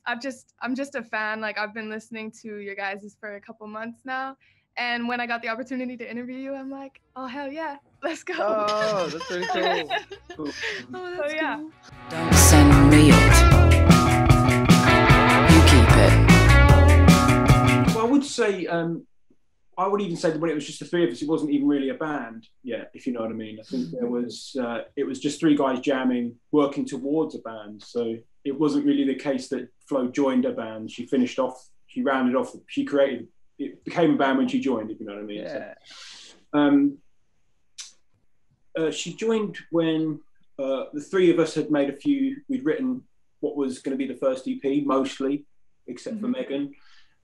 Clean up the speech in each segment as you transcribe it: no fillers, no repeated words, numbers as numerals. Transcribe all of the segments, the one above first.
I'm just a fan. Like I've been listening to your guys' for a couple months now. And when I got the opportunity to interview you, I'm like, oh, hell yeah, let's go. Oh, that's really cool. Cool. Oh, that's cool. Don't send me it. You keep it. Well, I would say, I would even say that when it was just the three of us, it wasn't even really a band yet, if you know what I mean. I think it was just three guys jamming, working towards a band. So it wasn't really the case that Flo joined a band. She rounded off, it became a band when she joined, if you know what I mean. Yeah. So, she joined when the three of us had made we'd written what was going to be the first EP, mostly, except for Megan.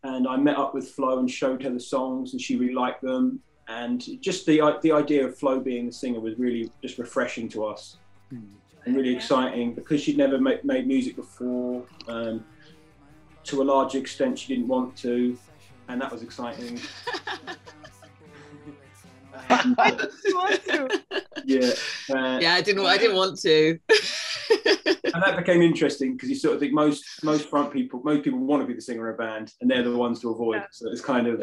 And I met up with Flo and showed her the songs, and she really liked them. And just the idea of Flo being the singer was really just refreshing to us and really exciting, because she'd never made music before. To a large extent, she didn't want to. And that was exciting. Yeah. I didn't want to. And that became interesting, because you sort of think most people want to be the singer of a band, and they're the ones to avoid. Yeah. So it's kind of.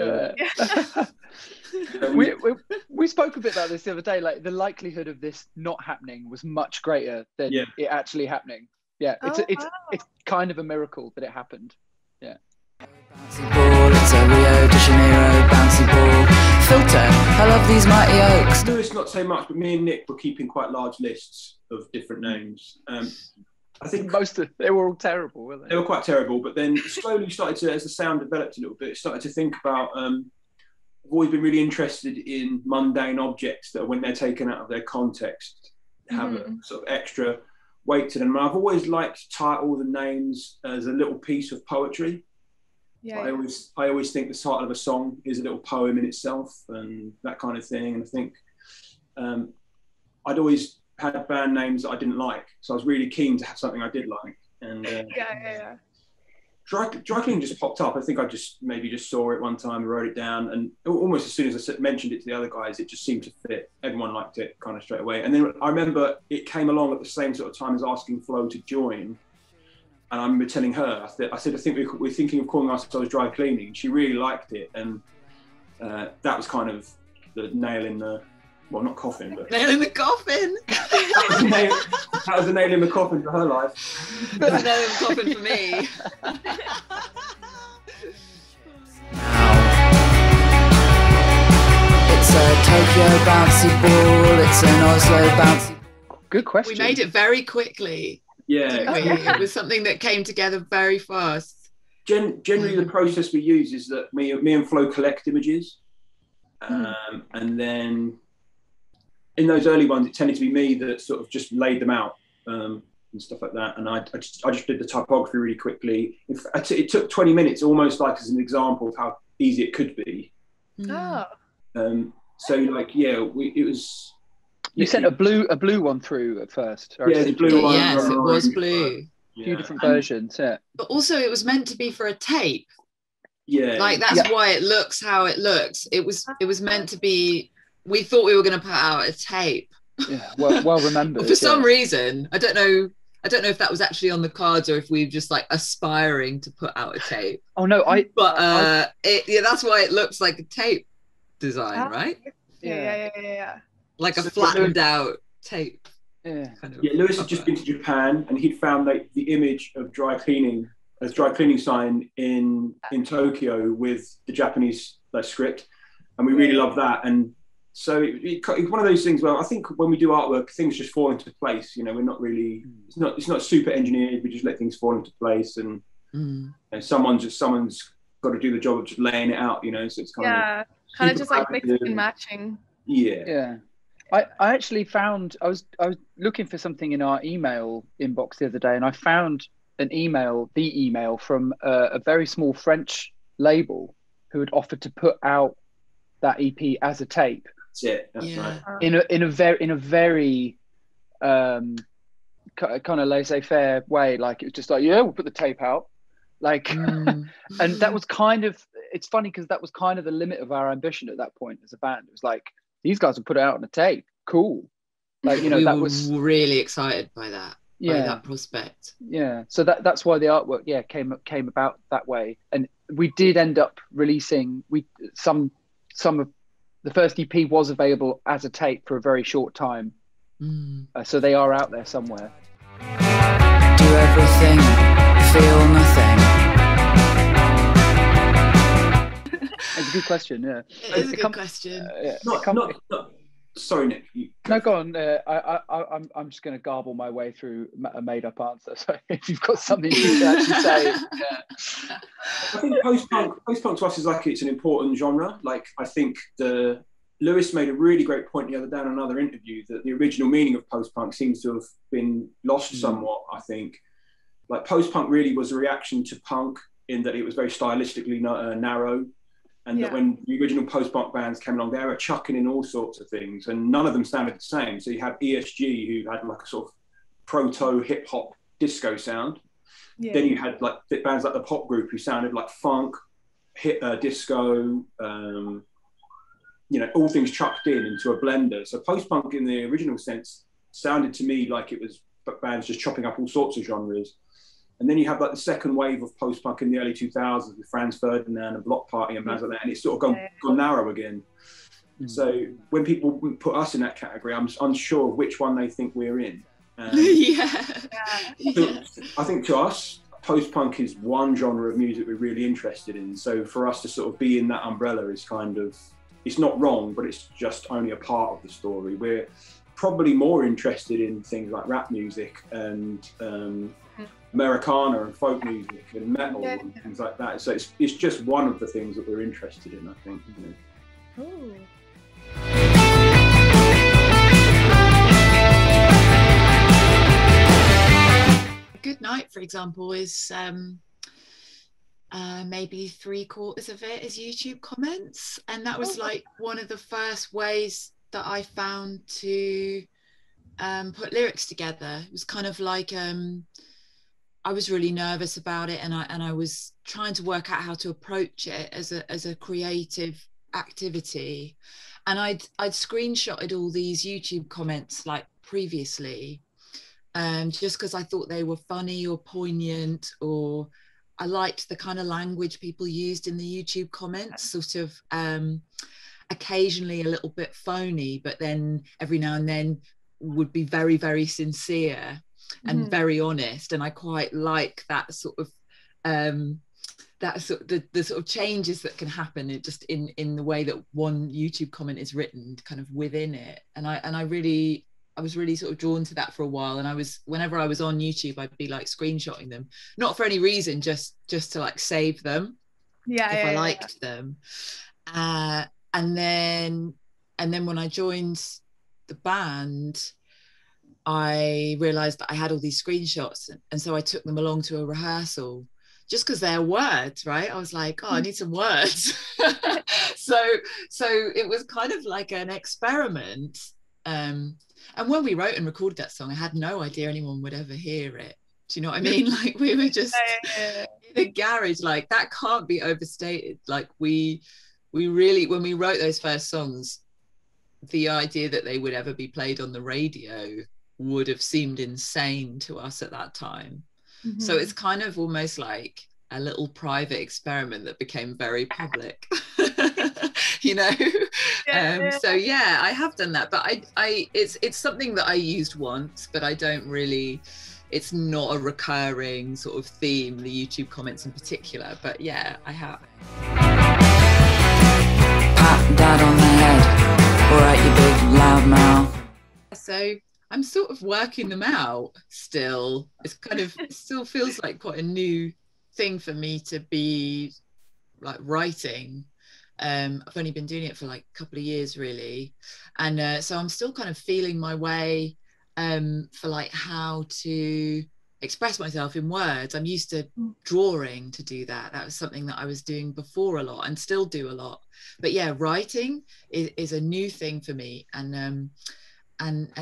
We spoke a bit about this the other day. Like the likelihood of this not happening was much greater than it actually happening. Yeah, it's kind of a miracle that it happened. Yeah. Bouncy ball, it's a Rio de Janeiro bouncy ball. Filter, I love these mighty oaks. Lewis, not so much, but me and Nick were keeping quite large lists of different names. I think they were all terrible, weren't they? They were quite terrible, but then slowly started to, as the sound developed a little bit, started to think about. I've always been really interested in mundane objects that, when they're taken out of their context, have a sort of extra weight to them. I've always liked titles and names as a little piece of poetry. Yeah, I always think the title of a song is a little poem in itself, and that kind of thing. And I think I'd always had band names that I didn't like, so I was really keen to have something I did like. And Dry Cleaning just popped up. I think I just saw it one time and wrote it down, and almost as soon as I mentioned it to the other guys, it just seemed to fit. Everyone liked it kind of straight away. And then I remember it came along at the same sort of time as asking Flo to join. And I remember telling her, I said, I think we're thinking of calling ourselves Dry Cleaning. She really liked it. And that was kind of the nail in the, well, not coffin, but... Nail in the coffin! that was the nail in the coffin for her life. But the nail in the coffin for me. It's a Tokyo bouncy ball, it's an Oslo bouncy... Good question. We made it very quickly. Yeah. It was something that came together very fast. Generally, the process we use is that me and Flo collect images. And then in those early ones, it tended to be me that sort of just laid them out and stuff like that. And I just did the typography really quickly. It took 20 minutes, almost like as an example of how easy it could be. Oh. So like, it was... You sent a blue one through at first. Yeah, the blue one. Yes, it was blue. A few different versions, yeah. But also it was meant to be for a tape. Yeah. Like that's why it looks how it looks. It was meant to be, we thought we were going to put out a tape. Yeah, well remembered. For some reason, I don't know if that was actually on the cards or if we were just like aspiring to put out a tape. Oh no, that's why it looks like a tape design, right? Yeah. Like a flattened out tape. Yeah. Kind of Lewis had just been to Japan, and he'd found the image of dry cleaning sign in Tokyo with the Japanese script, and we really loved that. And so it's one of those things where I think when we do artwork, things just fall into place. You know, we're not really it's not super engineered. We just let things fall into place, and someone's got to do the job of just laying it out. You know, so it's kind of just like mixing and matching. Yeah. I actually found, I was looking for something in our email inbox the other day, and I found the email from a very small French label who had offered to put out that EP as a tape. That's it. That's right. In a very kind of laissez-faire way. Like it was just like, yeah, we'll put the tape out. Like, and that was kind of, it's funny because that was kind of the limit of our ambition at that point as a band. It was like, these guys will put it out on a tape. Cool. Like, you know, we were really excited by that. that prospect. Yeah, so that's why the artwork came about that way. And we did end up releasing some of the first EP was available as a tape for a very short time. So they are out there somewhere. Do everything, feel nothing. It's a good question. Yeah, it's a good question. Sorry, Nick. No, go on. I'm just going to garble my way through a made-up answer. So if you've got something you can actually say, yeah. I think post-punk to us is like it's an important genre. Like I think Lewis made a really great point the other day in another interview that the original meaning of post-punk seems to have been lost somewhat. I think like post-punk really was a reaction to punk in that it was very stylistically narrow. And that when the original post-punk bands came along, they were chucking in all sorts of things, and none of them sounded the same. So you had ESG, who had like a sort of proto hip-hop disco sound. Yeah. Then you had like bands like the Pop Group, who sounded like funk, disco, all things chucked into a blender. So post-punk in the original sense sounded to me like it was bands just chopping up all sorts of genres. And then you have like the second wave of post-punk in the early 2000s with Franz Ferdinand and Block Party and bands like that, and it's sort of gone narrow again. So when people put us in that category, I'm unsure which one they think we're in. So I think to us, post-punk is one genre of music we're really interested in. So for us to sort of be in that umbrella is kind of, it's not wrong, but it's just only a part of the story. We're probably more interested in things like rap music and Americana and folk music and metal and things like that. So it's just one of the things that we're interested in, I think. Good Night, for example, is maybe 3/4 of it is YouTube comments, and that was like one of the first ways that I found to put lyrics together. It was kind of like I was really nervous about it, and I was trying to work out how to approach it as a creative activity. And I'd screenshotted all these YouTube comments like previously, just because I thought they were funny or poignant, or I liked the kind of language people used in the YouTube comments, sort of occasionally a little bit phony, but then every now and then would be very, very sincere and very honest. And I quite like that sort of the sort of changes that can happen just in the way that one YouTube comment is written, kind of within it. And I was really sort of drawn to that for a while. And whenever I was on YouTube, I'd be like screenshotting them, not for any reason, just to like save them if I liked them. And then when I joined the band, I realized that I had all these screenshots, and so I took them along to a rehearsal just because they're words, right? I was like, I need some words. so it was kind of like an experiment. And when we wrote and recorded that song, I had no idea anyone would ever hear it. Do you know what I mean? Like we were just in a garage, like that can't be overstated. Like we really, when we wrote those first songs, the idea that they would ever be played on the radio would have seemed insane to us at that time. So it's kind of almost like a little private experiment that became very public. So yeah, I have done that, but it's something that I used once, but I don't really, it's not a recurring sort of theme, the YouTube comments in particular, but yeah, I have. Pat dad on the head, alright you big loud mouth. So I'm sort of working them out still. It's kind of, it still feels like quite a new thing for me to be like writing. I've only been doing it for like a couple of years really. And so I'm still kind of feeling my way for like how to express myself in words. I'm used to drawing to do that. That was something that I was doing before a lot and still do a lot. But yeah, writing is a new thing for me. And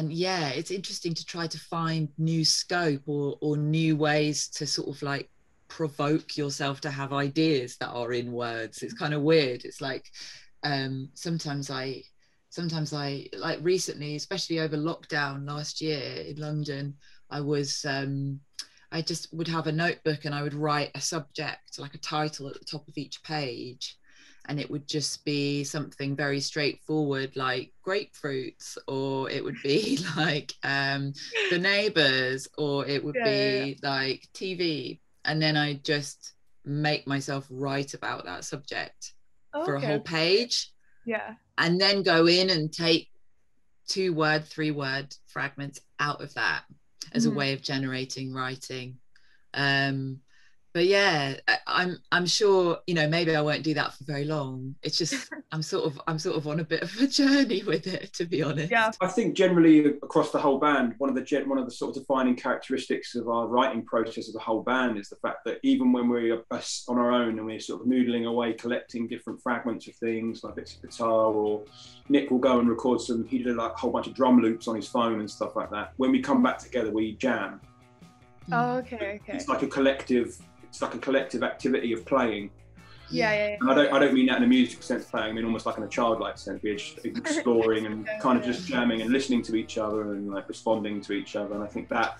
yeah, it's interesting to try to find new scope or new ways to sort of like provoke yourself to have ideas that are in words. It's kind of weird. It's like sometimes I like recently, especially over lockdown last year in London, I just would have a notebook and I would write a subject, like a title at the top of each page, and it would just be something very straightforward like grapefruits, or it would be like The Neighbours, or it would be like TV, and then I just make myself write about that subject for a whole page, and then go in and take 2-word, 3-word fragments out of that as a way of generating writing. But yeah, I'm sure, you know, maybe I won't do that for very long. It's just I'm sort of on a bit of a journey with it, to be honest. Yeah. I think generally across the whole band, one of the sort of defining characteristics of our writing process of the whole band is the fact that even when we're on our own and we're sort of noodling away, collecting different fragments of things, like it's a guitar, or Nick will go and record he did like a whole bunch of drum loops on his phone and stuff like that. When we come back together, we jam. Oh, okay. It's like a collective activity of playing. Yeah. And I don't mean that in a music sense, playing. I mean almost like in a childlike sense. We're just exploring and kind of just jamming and listening to each other and like responding to each other. And I think that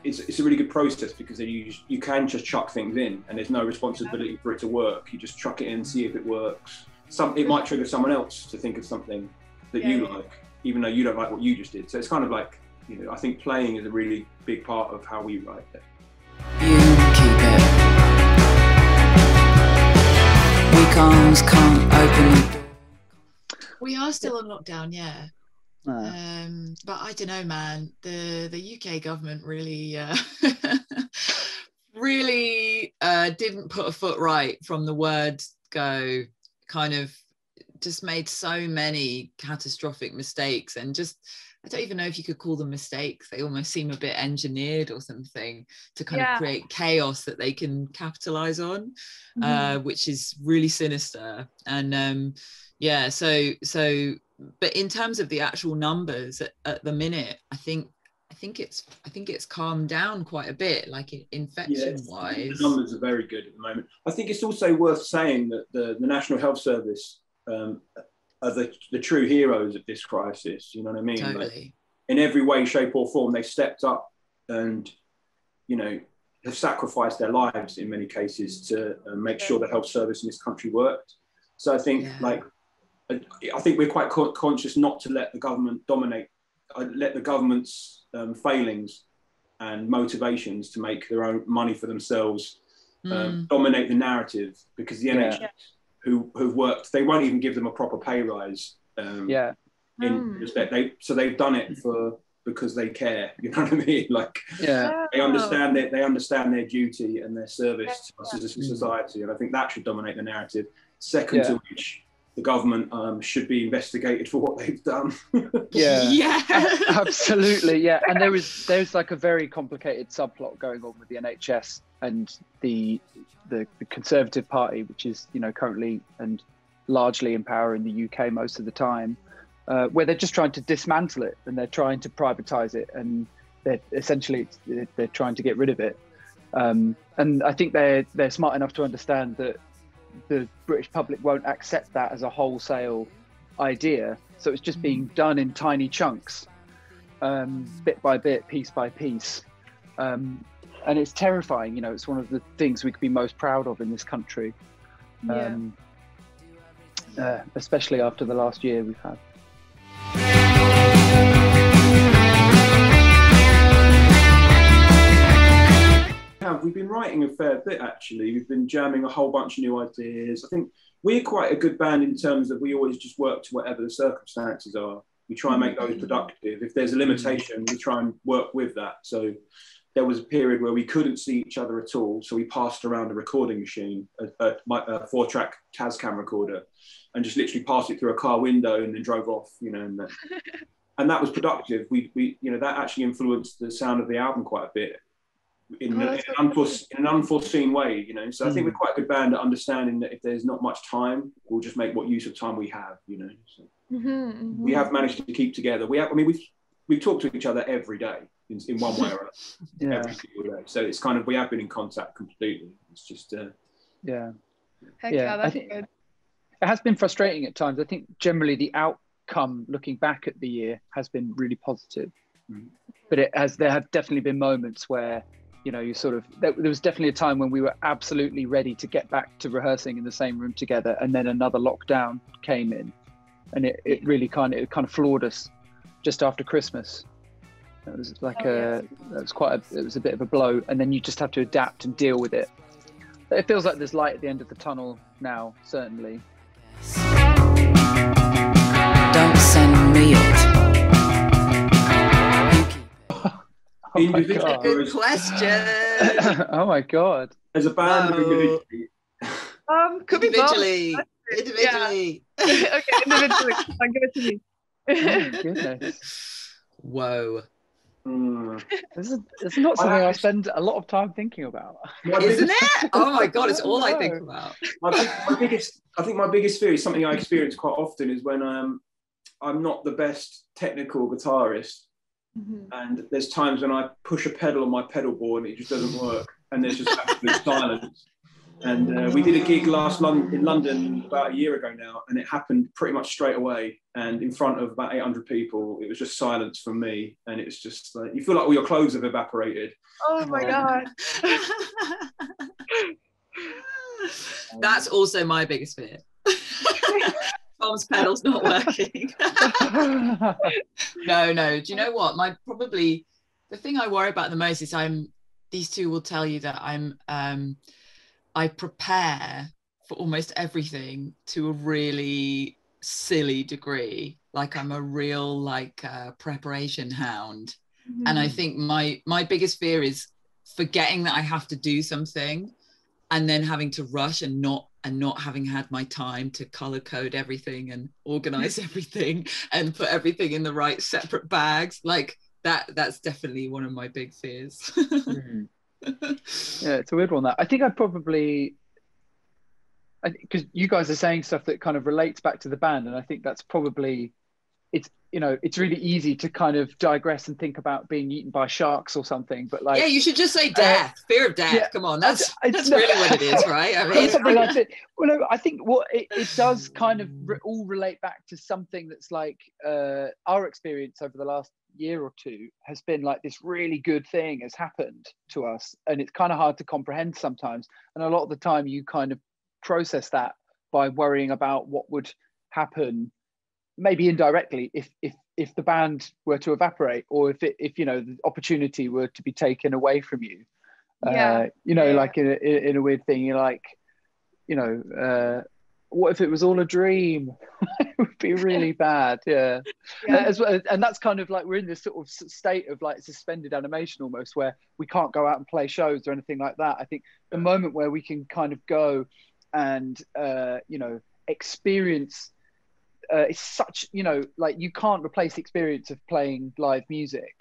it's a really good process, because then you can just chuck things in and there's no responsibility for it to work. You just chuck it in, see if it works. It might trigger someone else to think of something that you like, even though you don't like what you just did. So it's kind of like, you know, I think playing is a really big part of how we write it. You keep it. Weekends can't open the door. We are still on lockdown, yeah. But I don't know, man. The UK government really really didn't put a foot right from the word go. Kind of just made so many catastrophic mistakes, and just I don't even know if you could call them mistakes. They almost seem a bit engineered or something to kind of create chaos that they can capitalize on, which is really sinister. And so but in terms of the actual numbers at the minute, I think it's calmed down quite a bit, like infection wise. The numbers are very good at the moment. I think it's also worth saying that the National Health Service are the true heroes of this crisis. You know what I mean? Totally. Like, in every way, shape or form, they stepped up and, you know, have sacrificed their lives in many cases to make sure the health service in this country worked. So I think I think we're quite conscious not to let the government dominate, let the government's failings and motivations to make their own money for themselves dominate the narrative, because the NHS who've worked, they won't even give them a proper pay rise. In respect, they've done it because they care. You know what I mean? Like, they understand their duty and their service to us as a society, and I think that should dominate the narrative. Second to which, the government should be investigated for what they've done. Absolutely, and there's like a very complicated subplot going on with the NHS and the Conservative Party, which is, you know, currently and largely in power in the UK most of the time, where they're just trying to dismantle it and they're trying to privatise it, and they're trying to get rid of it. And I think they're smart enough to understand that the British public won't accept that as a wholesale idea. So it's just being done in tiny chunks, bit by bit, piece by piece. And it's terrifying. You know, it's one of the things we could be most proud of in this country, especially after the last year we've had. We've been writing a fair bit, actually. We've been jamming a whole bunch of new ideas. I think we're quite a good band in terms of we always just work to whatever the circumstances are. We try and make those productive. If there's a limitation, we try and work with that. So there was a period where we couldn't see each other at all, so we passed around a recording machine, a 4-track Tascam recorder, and just literally passed it through a car window and then drove off, you know, and that was productive. We you know, that actually influenced the sound of the album quite a bit. In an unforeseen way, you know. So I think we're quite a good band at understanding that if there's not much time, we'll just make what use of time we have, you know. So we have managed to keep together. We've talked to each other every day in one way or another, every single day. So it's kind of, we have been in contact completely. It's just Heck yeah, that's good. It has been frustrating at times. I think generally the outcome, looking back at the year, has been really positive. But there have definitely been moments where, you know, you sort of, there was definitely a time when we were absolutely ready to get back to rehearsing in the same room together, and then another lockdown came in, and it really kind of floored us just after Christmas. It was like it was a bit of a blow, and then you just have to adapt and deal with it. It feels like there's light at the end of the tunnel now, certainly. Don't send me it. Oh my God. Good question. Oh my God. As a band, Could be individually. okay, individually. I'll give it to me. Oh, goodness. Whoa. This is not something I spend a lot of time thinking about. Isn't it? Oh my God, it's all I think about. I think my biggest fear is something I experience quite often is when I'm not the best technical guitarist, and there's times when I push a pedal on my pedal board and it just doesn't work, and there's just absolute silence. And we did a gig in London about a year ago now, and it happened pretty much straight away. And in front of about 800 people, it was just silence from me. And it was just like, you feel like all your clothes have evaporated. Oh my God. That's also my biggest fear. Tom's pedal's not working. No. Do you know what? The thing I worry about the most is these two will tell you that I prepare for almost everything to a really silly degree. Like I'm a real preparation hound. And I think my biggest fear is forgetting that I have to do something and then having to rush and not having had my time to color code everything and organize everything and put everything in the right separate bags. Like that's definitely one of my big fears. Yeah, it's a weird one, that. I think because you guys are saying stuff that kind of relates back to the band, and I think that's probably, it's really easy to kind of digress and think about being eaten by sharks or something, but like, yeah, you should just say death. Fear of death. Yeah, come on, that's really what it is, right? I mean, something like it. Well, no, I think what it does kind of all relate back to something that's like our experience over the last year or two has been like this really good thing has happened to us, and it's kind of hard to comprehend sometimes, and a lot of the time you kind of process that by worrying about what would happen maybe indirectly if the band were to evaporate, or if the opportunity were to be taken away from you. Like in a weird thing, you're like, what if it was all a dream? It would be really bad. Yeah. As well, and that's kind of like, we're in this sort of state of like suspended animation almost, where we can't go out and play shows or anything like that. I think the moment where we can kind of go and experience, it's such, like you can't replace the experience of playing live music.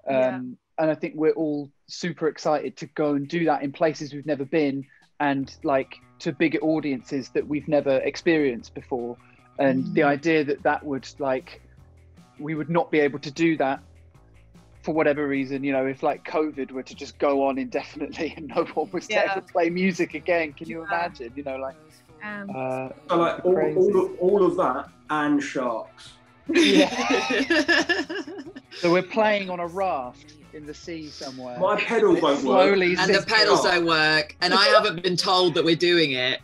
And I think we're all super excited to go and do that in places we've never been, and like to bigger audiences that we've never experienced before. And the idea that would, like, we would not be able to do that for whatever reason, if like COVID were to just go on indefinitely and no one was there to play music again. Can you imagine? So like all of that and sharks. Yeah. So we're playing on a raft in the sea somewhere. My pedals won't work. And the pedals don't work. And I haven't been told that we're doing it.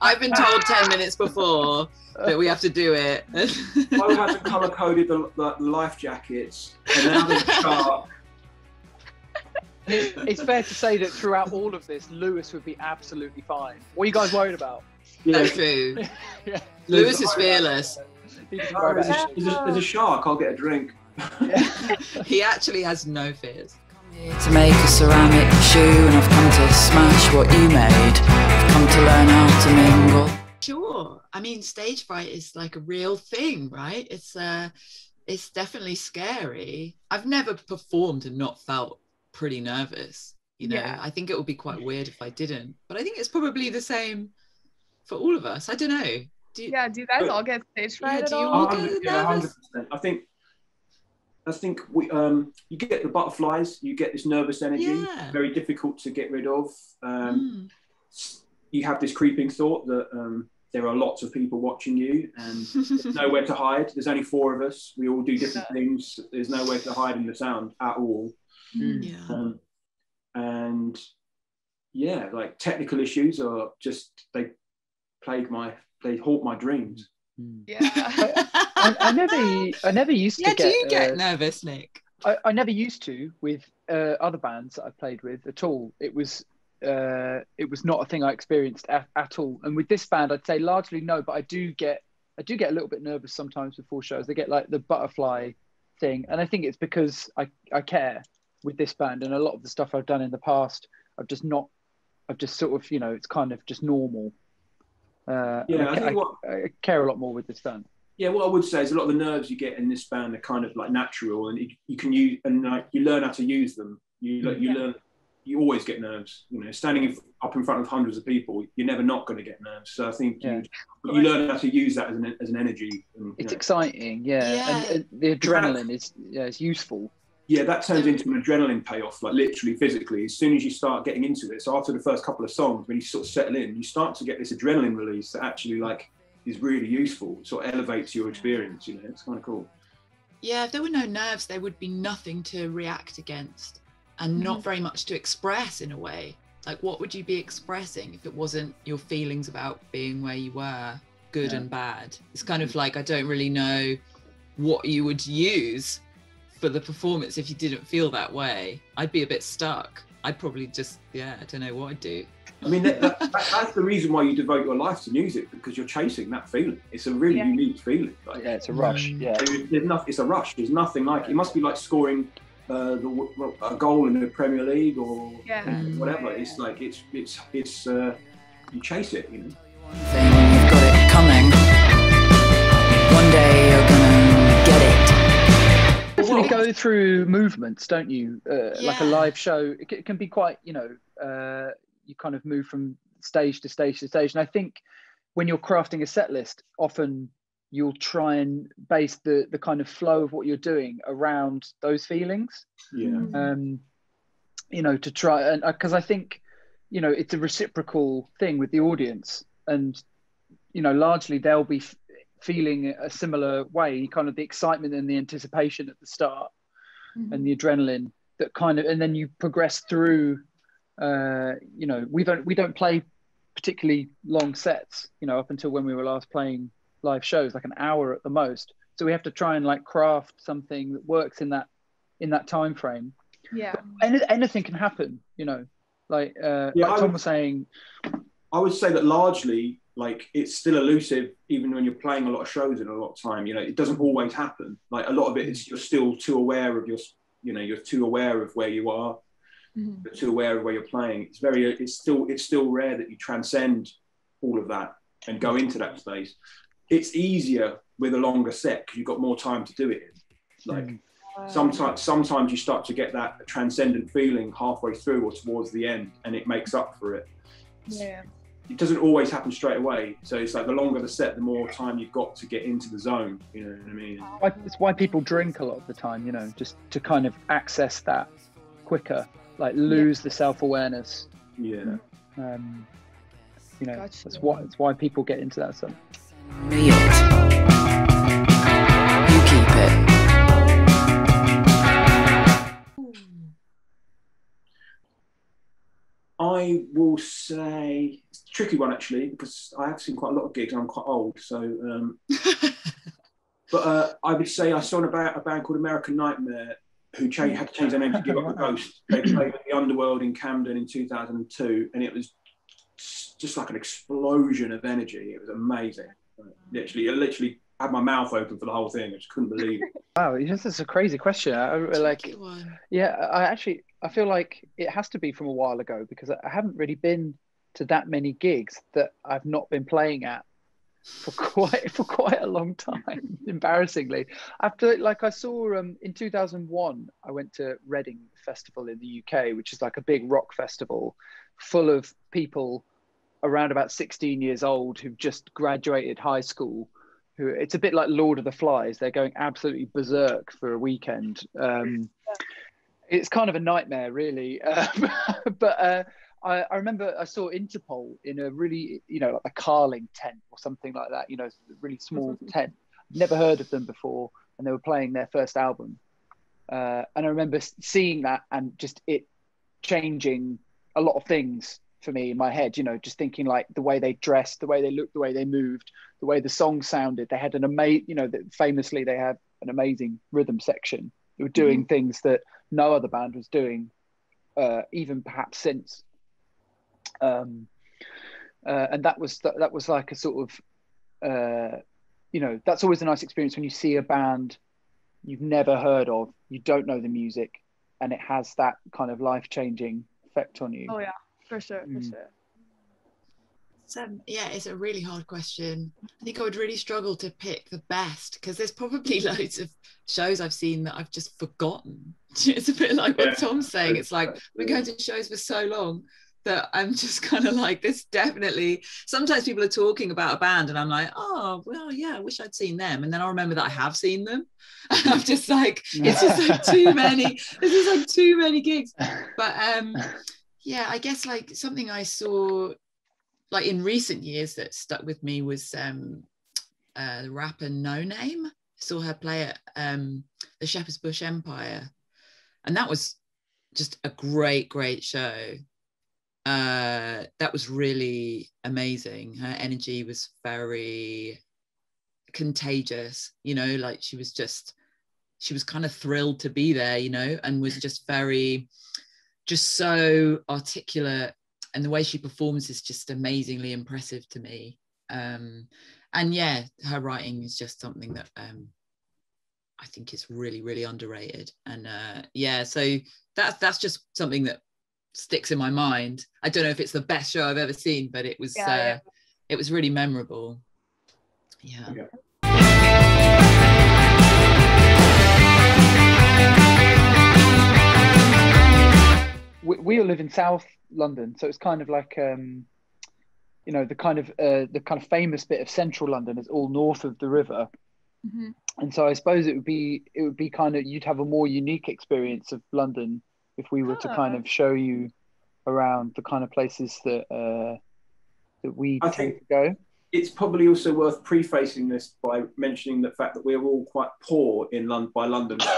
I've been told 10 minutes before that we have to do it. I had to colour coded the life jackets, and now there's a shark. It's fair to say that throughout all of this, Lewis would be absolutely fine. What are you guys worried about? That's true. Yeah. Lewis is fearless. There's a shark, I'll get a drink. He actually has no fears. To make a ceramic shoe, and I've come to smash what you made. I've come to learn how to mingle. Sure. I mean, stage fright is like a real thing, right? It's definitely scary. I've never performed and not felt pretty nervous. I think it would be quite weird if I didn't. But I think it's probably the same for all of us. I don't know. Do you guys all get stage fright at do you all? all get nervous? 100%. I think we you get the butterflies, you get this nervous energy, very difficult to get rid of. You have this creeping thought that there are lots of people watching you, and there's nowhere to hide. There's only 4 of us. We all do different things. There's nowhere to hide in the sound at all. And yeah, like technical issues are just, they haunt my dreams. Yeah. I never used to get. Do you get nervous, Nick? I never used to with other bands that I played with at all. It was not a thing I experienced at all. And with this band, I'd say largely no, but I do get a little bit nervous sometimes before shows. They get like the butterfly thing, and I think it's because I care with this band, and a lot of the stuff I've done in the past, I've just sort of, you know, it's kind of just normal. I care a lot more with this band. Yeah, what I would say is a lot of the nerves you get in this band are kind of like natural, and you can use, and like you learn how to use them. You you always get nerves. You know, standing up in front of hundreds of people, you're never not going to get nerves. So I think you learn how to use that as an energy. And, it's exciting, and the adrenaline is useful. Yeah, that turns into an adrenaline payoff, like literally physically, as soon as you start getting into it. So after the first couple of songs, when you sort of settle in, you start to get this adrenaline release that actually like is really useful. It sort of elevates your experience, you know, it's kind of cool. Yeah, if there were no nerves, there would be nothing to react against and not very much to express in a way. Like, what would you be expressing if it wasn't your feelings about being where you were, good and bad? It's kind of like, I don't really know what you would use for the performance if you didn't feel that way. I'd be a bit stuck. I'd probably just, I don't know what I'd do. I mean, that's the reason why you devote your life to music, because you're chasing that feeling. It's a really unique feeling. Like, it's a rush. It's a rush. There's nothing like it. It must be like scoring a goal in the Premier League or whatever. It's like it's you chase it, you know. Thing, you've got it coming. One day you're gonna get it. Definitely go through movements, don't you? Like a live show, it can be quite, you know, you kind of move from stage to stage to stage. And I think when you're crafting a set list, often you'll try and base the kind of flow of what you're doing around those feelings. You know, to try, and because I think, you know, it's a reciprocal thing with the audience, and, you know, largely they'll be feeling a similar way, kind of the excitement and the anticipation at the start and the adrenaline that kind of, and then you progress through. You know, we don't play particularly long sets, you know, up until when we were last playing live shows, like an hour at the most. So we have to try and like craft something that works in that time frame. And anything can happen, you know, like Tom was saying. I would say that largely, like, it's still elusive, even when you're playing a lot of shows in a lot of time. You know, it doesn't always happen. Like, a lot of it is you're still too aware of you're too aware of where you are. You're too aware of where you're playing. It's still rare that you transcend all of that and go into that space. It's easier with a longer set because you've got more time to do it in. Like, sometimes you start to get that transcendent feeling halfway through or towards the end, and it makes up for it. It doesn't always happen straight away. So it's like the longer the set, the more time you've got to get into the zone. You know what I mean? It's why people drink a lot of the time, you know, just to kind of access that quicker. Like lose the self-awareness. You know, that's why people get into that stuff. Be it. You keep it. I will say it's a tricky one actually, because I have seen quite a lot of gigs and I'm quite old, so but I would say I saw a band called American Nightmare, who had to change their name to Give Up the Ghost. They played at the Underworld in Camden in 2002, and it was just like an explosion of energy. It was amazing. Literally had my mouth open for the whole thing. I just couldn't believe it. Wow, that's a crazy question. I feel like it has to be from a while ago, because I haven't really been to that many gigs that I've not been playing at for quite a long time, embarrassingly. After, like, I saw in 2001 I went to Reading Festival in the UK, which is like a big rock festival full of people around about 16 years old who've just graduated high school, who, it's a bit like Lord of the Flies, they're going absolutely berserk for a weekend. It's kind of a nightmare, really. But I remember I saw Interpol in a really, like a Carling tent or something like that, a really small tent. Never heard of them before, and they were playing their first album. And I remember seeing that and just it changing a lot of things for me in my head, just thinking like the way they dressed, the way they looked, the way they moved, the way the song sounded. They had an amazing, famously they have an amazing rhythm section. They were doing things that no other band was doing, even perhaps since. And that was like a sort of, that's always a nice experience when you see a band you've never heard of, you don't know the music, and it has that kind of life-changing effect on you. Oh yeah, for sure, for sure. So yeah, it's a really hard question. I think I would really struggle to pick the best, because there's probably loads of shows I've seen that I've just forgotten. It's a bit like what Tom's saying. It's like we're going to shows for so long that I'm just kind of like, this definitely, sometimes people are talking about a band and I'm like, oh, well, yeah, I wish I'd seen them. And then I remember that I have seen them. And I'm just like, it's just like too many, this is like too many gigs. But yeah, I guess like something I saw like in recent years that stuck with me was the rapper No Name. I saw her play at the Shepherd's Bush Empire. And that was just a great, great show. That was really amazing. Her energy was very contagious, like she was kind of thrilled to be there, and was just so articulate, and the way she performs is just amazingly impressive to me. And yeah, her writing is just something that I think is really, really underrated. And yeah, so that's just something that sticks in my mind. I don't know if it's the best show I've ever seen, but it was it was really memorable. Yeah. We all live in South London, so it's kind of like the kind of famous bit of central London is all north of the river. And so I suppose it would be kind of, you'd have a more unique experience of London if we were to kind of show you around the kind of places that we tend to go. It's probably also worth prefacing this by mentioning the fact that we're all quite poor in by London. So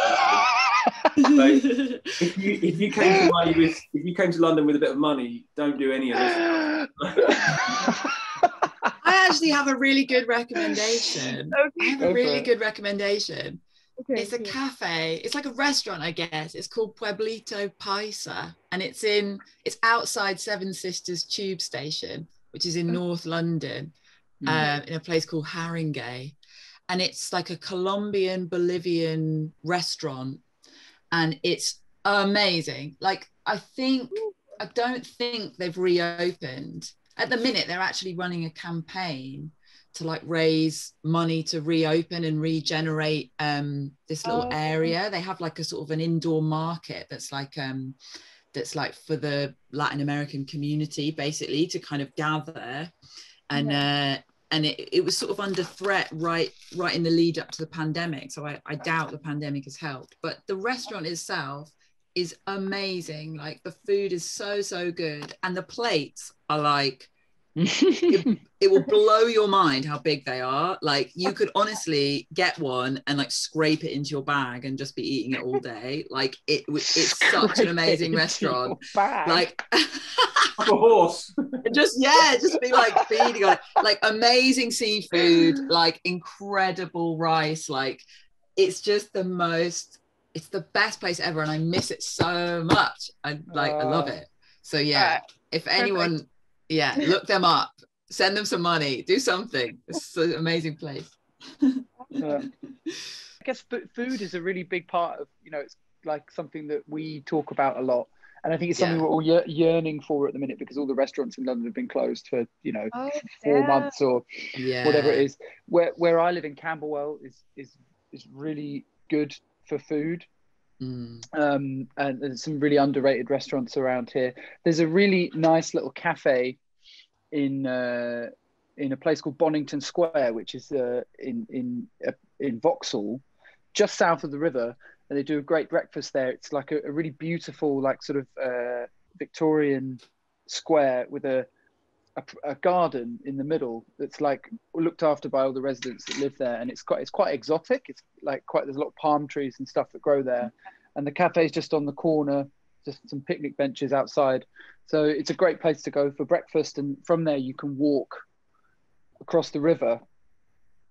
if you came to London with a bit of money, don't do any of this. I actually have a really good recommendation. I have a really good recommendation. Okay, it's a cafe. It's like a restaurant, I guess. It's called Pueblito Paisa, and it's outside Seven Sisters Tube Station, which is in North London, in a place called Haringey. And it's like a Colombian Bolivian restaurant, and it's amazing. Like I don't think they've reopened. At the minute, they're actually running a campaign to like raise money to reopen and regenerate this little area. They have like a sort of an indoor market that's like for the Latin American community, basically, to kind of gather. And it was sort of under threat right in the lead up to the pandemic. So I doubt the pandemic has helped. But the restaurant itself is amazing. Like the food is so good, and the plates are like it will blow your mind how big they are. Like you could honestly get one and like scrape it into your bag and just be eating it all day. Like it's such an amazing restaurant. Like a horse. just be like feeding on it. Like amazing seafood, like incredible rice. Like it's just it's the best place ever, and I miss it so much. I love it. So yeah, if anyone, look them up, send them some money, do something. It's an amazing place. I guess food is a really big part of, it's like something that we talk about a lot. And I think it's something we're all yearning for at the minute, because all the restaurants in London have been closed for, 4 months or whatever it is. Where I live in Camberwell is really good for food. And there's some really underrated restaurants around here. There's a really nice little cafe in a place called Bonington Square, which is in Vauxhall, just south of the river, and they do a great breakfast there. It's like a really beautiful, like sort of Victorian square with a garden in the middle that's like looked after by all the residents that live there, and it's quite exotic. It's like there's a lot of palm trees and stuff that grow there, and the cafe's just on the corner, just some picnic benches outside. So it's a great place to go for breakfast, and from there you can walk across the river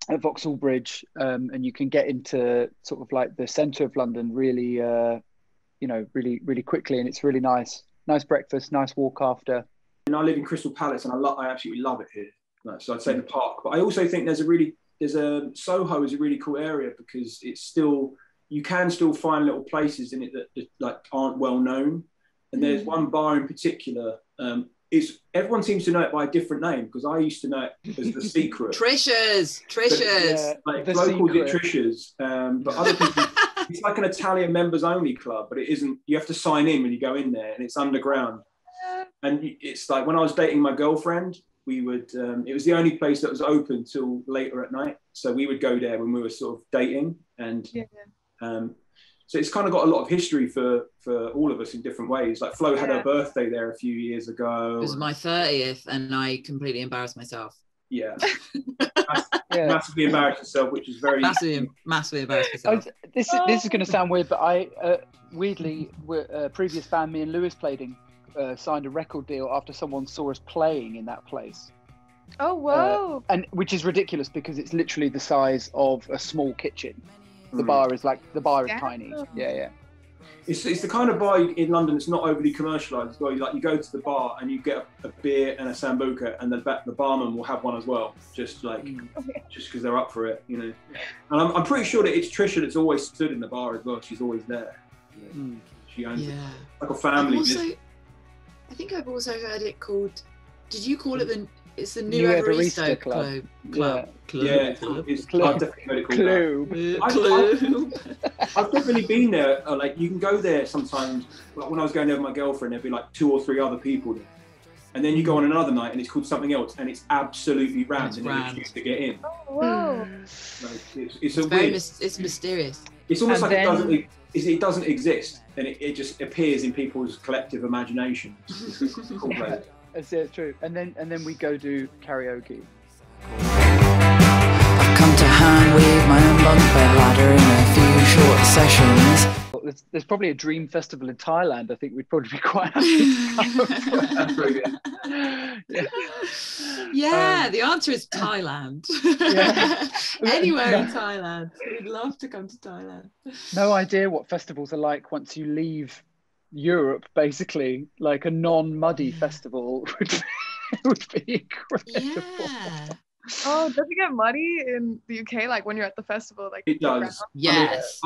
at Vauxhall Bridge, and you can get into sort of like the centre of London really, really quickly, and it's really nice breakfast, nice walk after. And I live in Crystal Palace, and I absolutely love it here. So I'd say the park, but I also think Soho is a really cool area because you can still find little places in it that like aren't well known. And there's one bar in particular. Everyone seems to know it by a different name, because I used to know it as the Secret. Trish's. Like locals it Trish's, but other people. It's like an Italian members only club, but it isn't. You have to sign in when you go in there, and it's underground. And it's like when I was dating my girlfriend, we would. It was the only place that was open till later at night, so we would go there when we were sort of dating, and so it's kind of got a lot of history for all of us in different ways. Like Flo had her birthday there a few years ago. It was my 30th, and I completely embarrassed myself. Yeah. Massively embarrassed yourself, which is very massively embarrassed myself. This is going to sound weird, but I weirdly, previous band me and Lewis played in signed a record deal after someone saw us playing in that place. Oh whoa! And which is ridiculous because it's literally the size of a small kitchen. The bar is tiny. Yeah. It's the kind of bar in London that's not overly commercialised as well. You go to the bar and you get a beer and a sambuca, and the barman will have one as well, just because they're up for it, you know. And I'm pretty sure that it's Trisha that's always stood in the bar as well. She's always there. You know? She owns it. Like a family. I think I've also heard it called. Did you call it It's the New Everista Club. Yeah, I've definitely heard it called that. I've definitely been there. Like you can go there sometimes. Like when I was going there with my girlfriend, there'd be like 2 or 3 other people there, and then you go on another night and it's called something else, and it's absolutely rammed, and you refuse to get in. Oh, whoa! Like, it's mysterious. It's almost like it doesn't exist, and it just appears in people's collective imagination. Cool place. It's true. And then we go do karaoke. I've come to hand wave my own bunk bed ladder in a few short sessions. There's probably a dream festival in Thailand. I think we'd probably be quite happy to Yeah, the answer is Thailand. Anywhere in Thailand. We'd love to come to Thailand. No idea what festivals are like once you leave Europe, basically. Like a non-muddy festival would be incredible. Yeah. Oh, does it get muddy in the UK? Like when you're at the festival, like it does. Yes.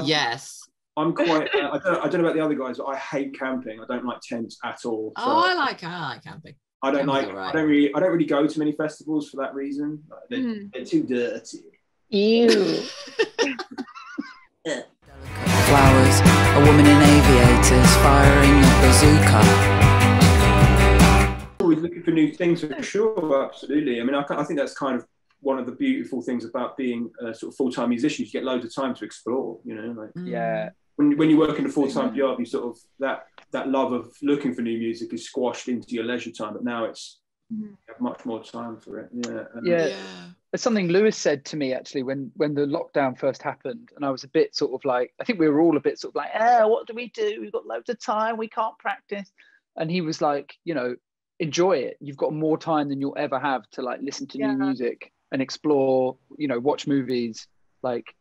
Yes. I'm quite. I don't know about the other guys, but I hate camping. I don't like tents at all. So I like camping. I don't like. Right. I don't really go to many festivals for that reason. They're too dirty. Ew. Flowers, a woman in aviators firing a bazooka. Always looking for new things for sure, absolutely. I mean, I think that's kind of one of the beautiful things about being a sort of full-time musician. You get loads of time to explore, you know. Like when you work in a full-time job, you sort of that love of looking for new music is squashed into your leisure time. But now you have much more time for it. Yeah. It's something Lewis said to me actually when the lockdown first happened, and I was a bit sort of like, I think we were all a bit sort of like, what do we do? We've got loads of time, we can't practice. And he was like, you know, enjoy it. You've got more time than you'll ever have to like listen to new music and explore, you know, watch movies, like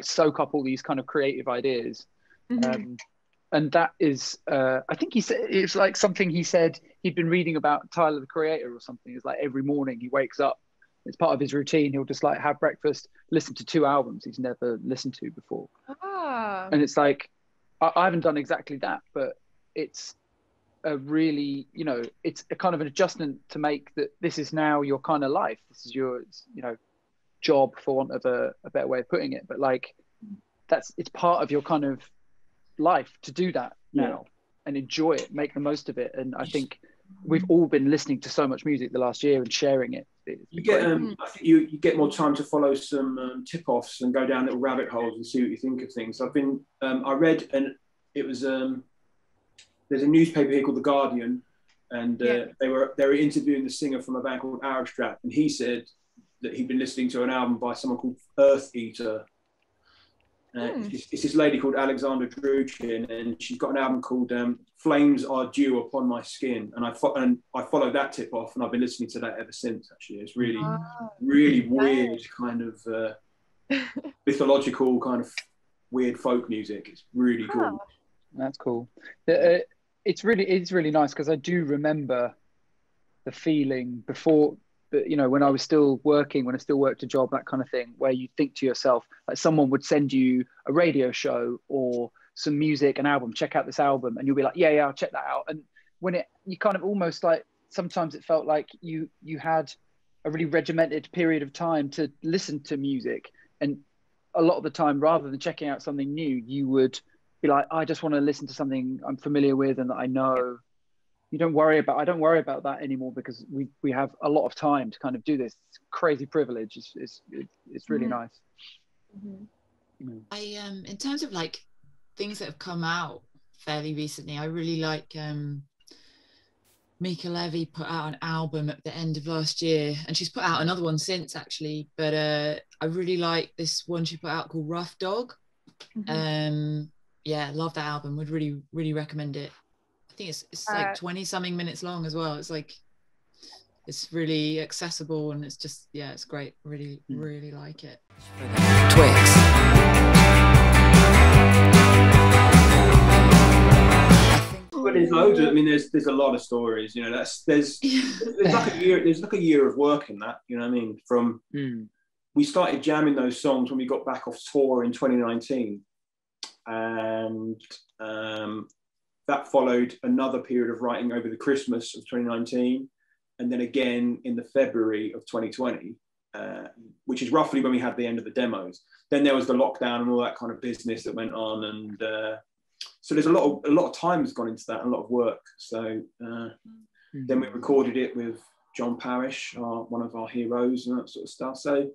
soak up all these kind of creative ideas. And that is, I think he said, it's like something he said he'd been reading about Tyler, the Creator or something. It's like every morning he wakes up, it's part of his routine. He'll just like have breakfast, listen to 2 albums he's never listened to before. And it's like, I haven't done exactly that, but it's a really, you know, it's a kind of an adjustment to make that this is now your kind of life. This is your, you know, job, for want of a better way of putting it. But like, it's part of your kind of life to do that now and enjoy it, make the most of it. And I think we've all been listening to so much music the last year and sharing it. You get, I think you get more time to follow some tip-offs and go down little rabbit holes and see what you think of things. I've been, I read, and it was, there's a newspaper here called The Guardian, and they were interviewing the singer from a band called Arab Strap, and he said that he'd been listening to an album by someone called Earth Eater. It's this lady called Alexandra Druchin, and she's got an album called Flames Are Dew Upon My Skin, and I followed that tip off, and I've been listening to that ever since. Actually, it's really weird kind of mythological kind of weird folk music. It's really cool. That's cool. It's really nice, because I do remember the feeling before. You know, when I was still working, when I still worked a job, that kind of thing, where you think to yourself, like someone would send you a radio show or some music, an album, check out this album, and you'll be like, yeah, I'll check that out. And when you kind of almost like, sometimes it felt like you had a really regimented period of time to listen to music. And a lot of the time, rather than checking out something new, you would be like, I just want to listen to something I'm familiar with and that I know. I don't worry about that anymore, because we have a lot of time to kind of do this. It's crazy privilege. It's really nice. I in terms of like things that have come out fairly recently, I really like Mika Levy put out an album at the end of last year, and she's put out another one since actually, but I really like this one she put out called Rough Dog. Yeah, love that album, would really recommend it. I think it's like 20 something minutes long as well. It's like, it's really accessible, and it's just, yeah, it's great. Really like it. Twigs. Well, there's loads of, I mean, there's a lot of stories, you know, there's like a year of work in that, you know what I mean? From, we started jamming those songs when we got back off tour in 2019. And that followed another period of writing over the Christmas of 2019, and then again in the February of 2020, which is roughly when we had the end of the demos. Then there was the lockdown and all that kind of business that went on, and so there's a lot of time has gone into that, and a lot of work. So then we recorded it with John Parrish, one of our heroes, and that sort of stuff. So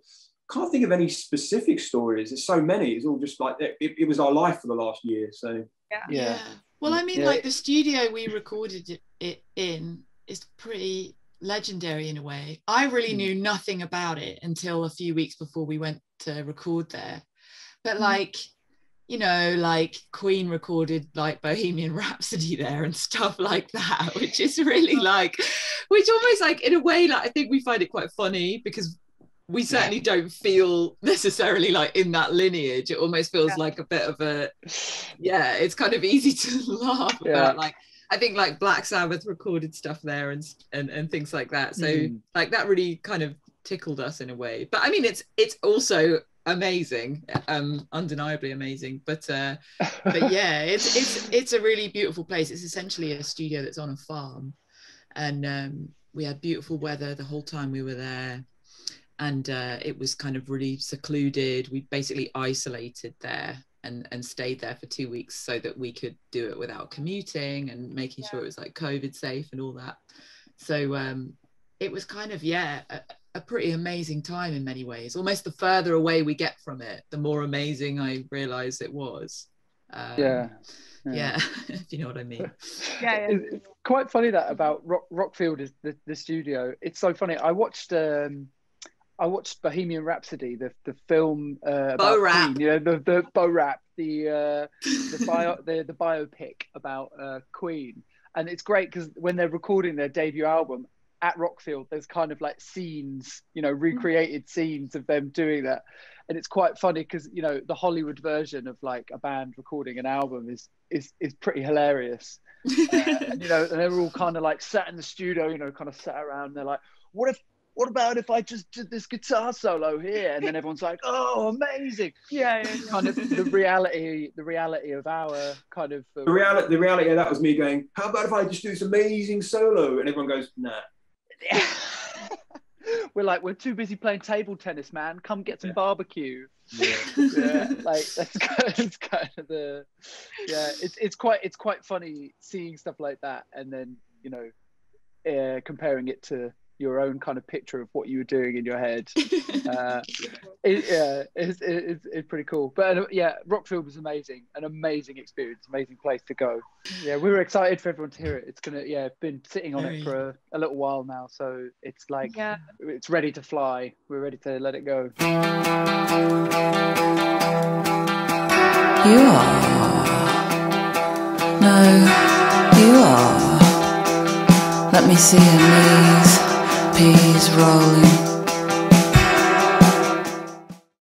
can't think of any specific stories. There's so many. It's all just like it was our life for the last year. So yeah. Well, I mean, like the studio we recorded it in is pretty legendary in a way. I really knew nothing about it until a few weeks before we went to record there. But like, you know, like Queen recorded like Bohemian Rhapsody there and stuff like that, which is really like, which almost like in a way, like I think we find it quite funny, because we certainly don't feel necessarily like in that lineage. It almost feels like a bit of a, it's kind of easy to laugh about. Like, I think like Black Sabbath recorded stuff there and things like that. So like that really kind of tickled us in a way. But I mean, it's also amazing, undeniably amazing. But yeah, it's a really beautiful place. It's essentially a studio that's on a farm, and we had beautiful weather the whole time we were there. And it was kind of really secluded. We basically isolated there and stayed there for 2 weeks so that we could do it without commuting and making sure it was like COVID safe and all that. So it was kind of, a pretty amazing time in many ways. Almost the further away we get from it, the more amazing I realized it was. If you know what I mean. It's quite funny that about Rockfield is the studio. It's so funny. I watched Bohemian Rhapsody, the film about Queen, you know, the Bo Rap, the biopic about Queen, and it's great because when they're recording their debut album at Rockfield, there's kind of like scenes, you know, recreated scenes of them doing that, and it's quite funny because, you know, the Hollywood version of like a band recording an album is pretty hilarious. And, you know, and they're all kind of like sat in the studio, you know, kind of sat around. And they're like, what about if I just did this guitar solo here? And then everyone's like, oh, amazing. Kind of the reality of our kind of... the reality of that was me going, how about if I just do this amazing solo? And everyone goes, nah. We're too busy playing table tennis, man. Come get some barbecue. Like that's kind of the... It's quite funny seeing stuff like that. And then, you know, comparing it to your own kind of picture of what you were doing in your head. It's pretty cool. But yeah, Rockfield was amazing, an amazing experience, amazing place to go. Yeah, we were excited for everyone to hear it. It's gonna, been sitting on it for a little while now, so it's like it's ready to fly. We're ready to let it go. You are. No, you are. Let me see your knees, peas rolling.